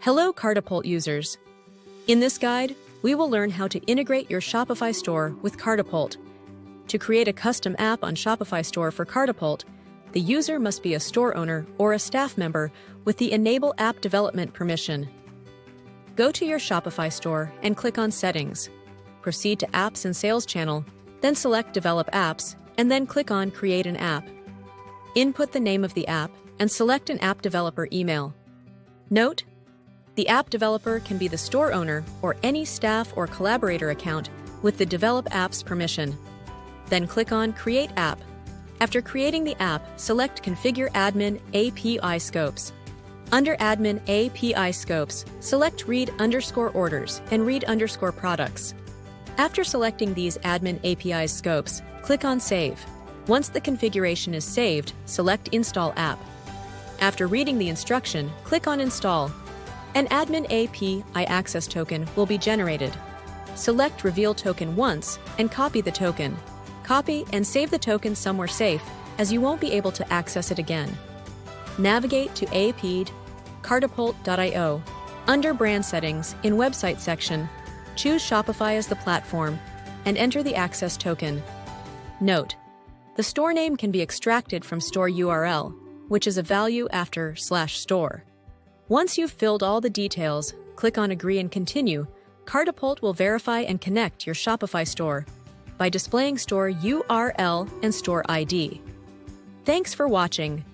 Hello, Kartapult users. In this guide, we will learn how to integrate your Shopify store with Kartapult. To create a custom app on Shopify store for Kartapult, the user must be a store owner or a staff member with the Enable App Development permission. Go to your Shopify store and click on Settings. Proceed to Apps and Sales Channel, then select Develop Apps, and then click on Create an App. Input the name of the app and select an app developer email. Note: the app developer can be the store owner or any staff or collaborator account with the Develop Apps permission. Then click on Create App. After creating the app, select Configure Admin API Scopes. Under Admin API Scopes, select Read_Orders and Read_Products. After selecting these Admin API Scopes, click on Save. Once the configuration is saved, select Install App. After reading the instruction, click on Install. An Admin API Access token will be generated. Select Reveal Token once and copy the token. Copy and save the token somewhere safe, as you won't be able to access it again. Navigate to Kartapult.io. Under Brand Settings, in Website section, choose Shopify as the platform and enter the access token. Note: the store name can be extracted from store URL, which is a value after /store. Once you've filled all the details, click on Agree and Continue. Kartapult will verify and connect your Shopify store by displaying store URL and store ID. Thanks for watching.